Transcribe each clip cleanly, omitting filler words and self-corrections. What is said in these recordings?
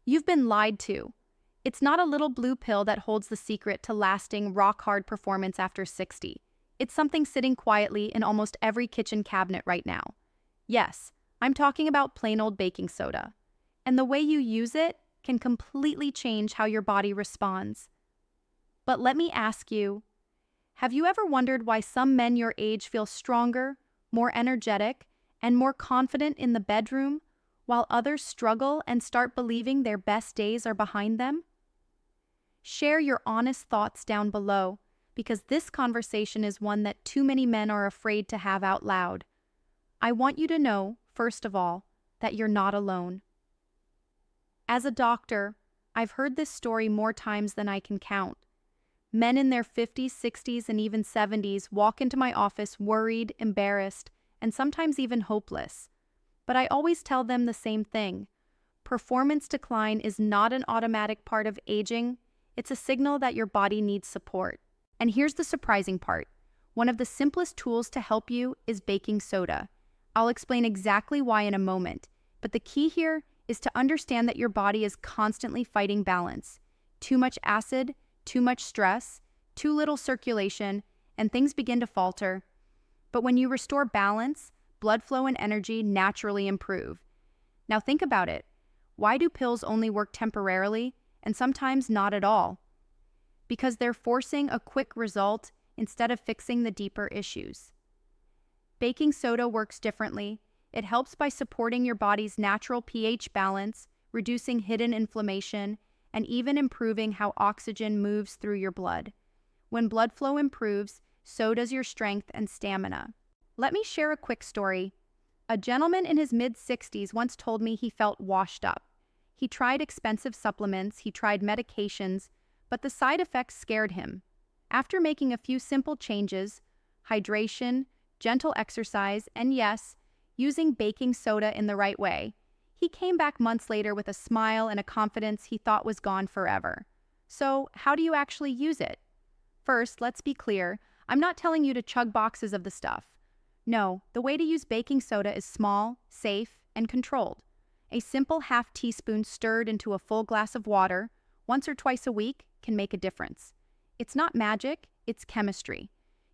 You've been lied to. It's not a little blue pill that holds the secret to lasting, rock-hard performance after 60. It's something sitting quietly in almost every kitchen cabinet right now. Yes, I'm talking about plain old baking soda. And the way you use it can completely change how your body responds. But let me ask you, have you ever wondered why some men your age feel stronger, more energetic, and more confident in the bedroom, while others struggle and start believing their best days are behind them? Share your honest thoughts down below, because this conversation is one that too many men are afraid to have out loud. I want you to know, first of all, that you're not alone. As a doctor, I've heard this story more times than I can count. Men in their 50s, 60s, and even 70s walk into my office worried, embarrassed, and sometimes even hopeless. But I always tell them the same thing. Performance decline is not an automatic part of aging. It's a signal that your body needs support. And here's the surprising part. One of the simplest tools to help you is baking soda. I'll explain exactly why in a moment. But the key here is to understand that your body is constantly fighting balance. Too much acid, too much stress, too little circulation, and things begin to falter. But when you restore balance, blood flow and energy naturally improve. Now think about it. Why do pills only work temporarily and sometimes not at all? Because they're forcing a quick result instead of fixing the deeper issues. Baking soda works differently. It helps by supporting your body's natural pH balance, reducing hidden inflammation, and even improving how oxygen moves through your blood. When blood flow improves, so does your strength and stamina. Let me share a quick story. A gentleman in his mid-60s once told me he felt washed up. He tried expensive supplements, he tried medications, but the side effects scared him. After making a few simple changes, hydration, gentle exercise, and yes, using baking soda in the right way, he came back months later with a smile and a confidence he thought was gone forever. So, how do you actually use it? First, let's be clear, I'm not telling you to chug boxes of the stuff. No, the way to use baking soda is small, safe, and controlled. A simple half teaspoon stirred into a full glass of water, once or twice a week, can make a difference. It's not magic, it's chemistry.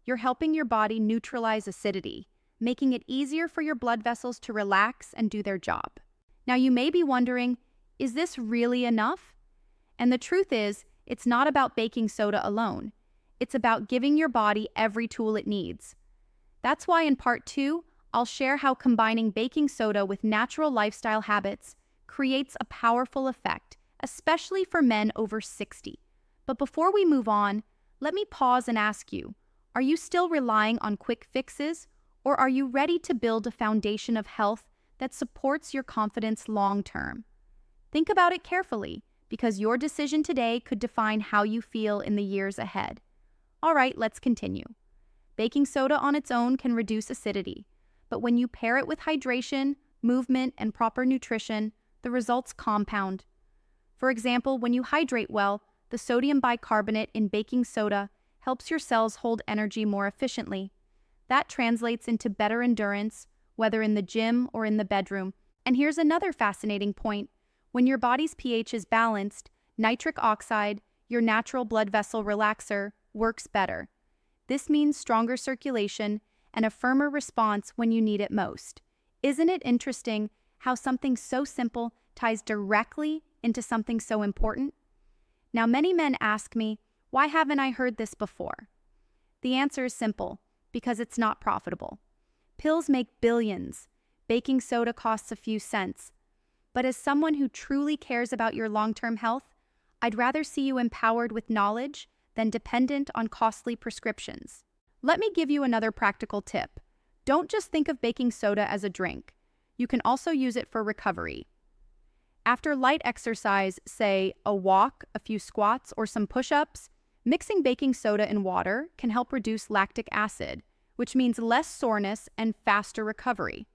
You're helping your body neutralize acidity, making it easier for your blood vessels to relax and do their job. Now you may be wondering, is this really enough? And the truth is, it's not about baking soda alone. It's about giving your body every tool it needs. That's why in part 2, I'll share how combining baking soda with natural lifestyle habits creates a powerful effect, especially for men over 60. But before we move on, let me pause and ask you, are you still relying on quick fixes, or are you ready to build a foundation of health that supports your confidence long-term? Think about it carefully, because your decision today could define how you feel in the years ahead. All right, let's continue. Baking soda on its own can reduce acidity, but when you pair it with hydration, movement, and proper nutrition, the results compound. For example, when you hydrate well, the sodium bicarbonate in baking soda helps your cells hold energy more efficiently. That translates into better endurance, whether in the gym or in the bedroom. And here's another fascinating point. When your body's pH is balanced, nitric oxide, your natural blood vessel relaxer, works better. This means stronger circulation and a firmer response when you need it most. Isn't it interesting how something so simple ties directly into something so important? Now, many men ask me, why haven't I heard this before? The answer is simple, because it's not profitable. Pills make billions. Baking soda costs a few cents. But as someone who truly cares about your long-term health, I'd rather see you empowered with knowledge than dependent on costly prescriptions. Let me give you another practical tip. Don't just think of baking soda as a drink. You can also use it for recovery. After light exercise, say a walk, a few squats, or some push-ups, mixing baking soda in water can help reduce lactic acid, which means less soreness and faster recovery.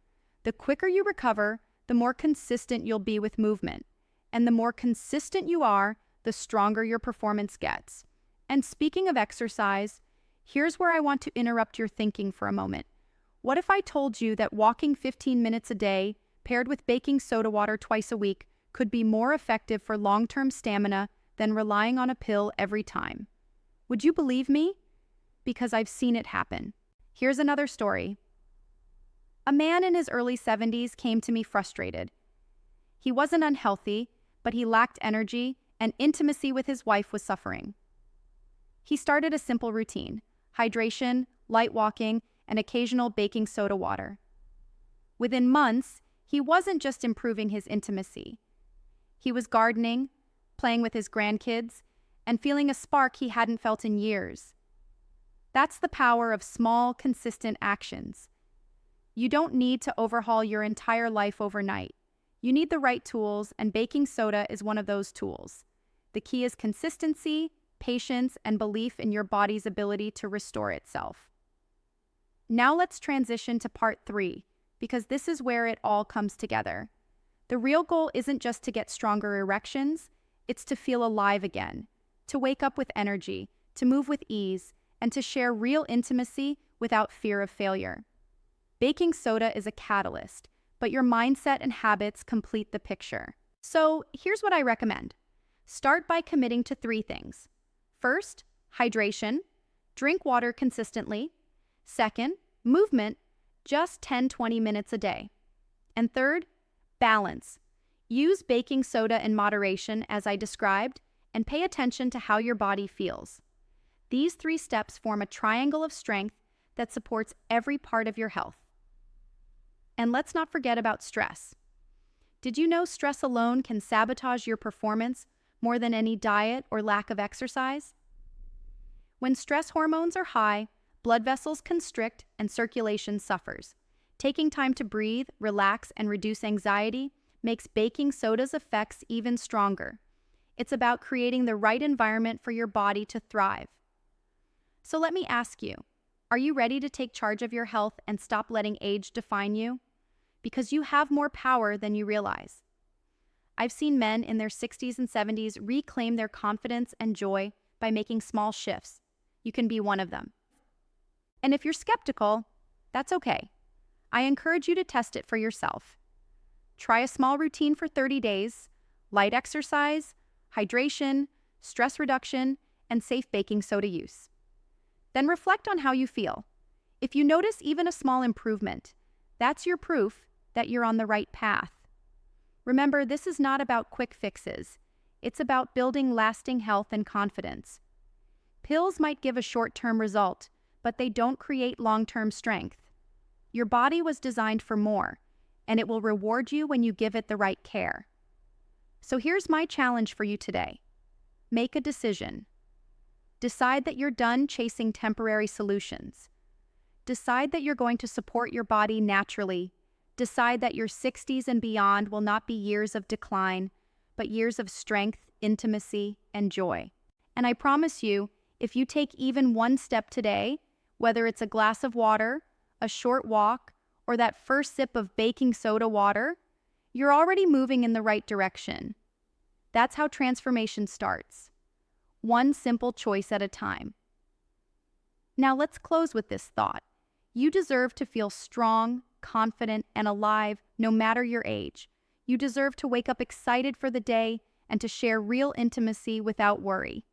The quicker you recover, the more consistent you'll be with movement. And the more consistent you are, the stronger your performance gets. And speaking of exercise, here's where I want to interrupt your thinking for a moment. What if I told you that walking 15 minutes a day, paired with baking soda water twice a week, could be more effective for long-term stamina than relying on a pill every time. Would you believe me? Because I've seen it happen. Here's another story. A man in his early 70s came to me frustrated. He wasn't unhealthy, but he lacked energy, and intimacy with his wife was suffering. He started a simple routine: hydration, light walking, and occasional baking soda water. Within months, he wasn't just improving his intimacy. He was gardening, playing with his grandkids, and feeling a spark he hadn't felt in years. That's the power of small, consistent actions. You don't need to overhaul your entire life overnight. You need the right tools, and baking soda is one of those tools. The key is consistency, patience, and belief in your body's ability to restore itself. Now let's transition to part 3, because this is where it all comes together. The real goal isn't just to get stronger erections, it's to feel alive again, to wake up with energy, to move with ease, and to share real intimacy without fear of failure. Baking soda is a catalyst, but your mindset and habits complete the picture. So here's what I recommend. Start by committing to 3 things. First, hydration. Drink water consistently. Second, movement, just 10-20 minutes a day. And third, balance. Use baking soda in moderation, as I described, and pay attention to how your body feels. These 3 steps form a triangle of strength that supports every part of your health. And let's not forget about stress. Did you know stress alone can sabotage your performance more than any diet or lack of exercise? When stress hormones are high, blood vessels constrict and circulation suffers. Taking time to breathe, relax, and reduce anxiety makes baking soda's effects even stronger. It's about creating the right environment for your body to thrive. So let me ask you, are you ready to take charge of your health and stop letting age define you? Because you have more power than you realize. I've seen men in their 60s and 70s reclaim their confidence and joy by making small shifts. You can be one of them. And if you're skeptical, that's okay. I encourage you to test it for yourself. Try a small routine for 30 days, light exercise, hydration, stress reduction, and safe baking soda use. Then reflect on how you feel. If you notice even a small improvement, that's your proof that you're on the right path. Remember, this is not about quick fixes. It's about building lasting health and confidence. Pills might give a short-term result, but they don't create long-term strength. Your body was designed for more, and it will reward you when you give it the right care. So here's my challenge for you today. Make a decision. Decide that you're done chasing temporary solutions. Decide that you're going to support your body naturally. Decide that your 60s and beyond will not be years of decline, but years of strength, intimacy, and joy. And I promise you, if you take even one step today, whether it's a glass of water, a short walk, or that first sip of baking soda water, you're already moving in the right direction. That's how transformation starts. One simple choice at a time. Now let's close with this thought. You deserve to feel strong, confident, and alive no matter your age. You deserve to wake up excited for the day and to share real intimacy without worry.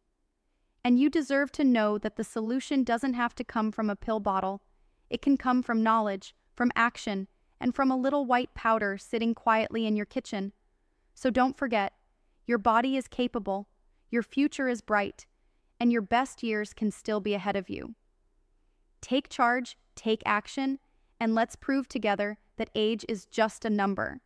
And you deserve to know that the solution doesn't have to come from a pill bottle. It can come from knowledge, from action, and from a little white powder sitting quietly in your kitchen. So don't forget, your body is capable, your future is bright, and your best years can still be ahead of you. Take charge, take action, and let's prove together that age is just a number.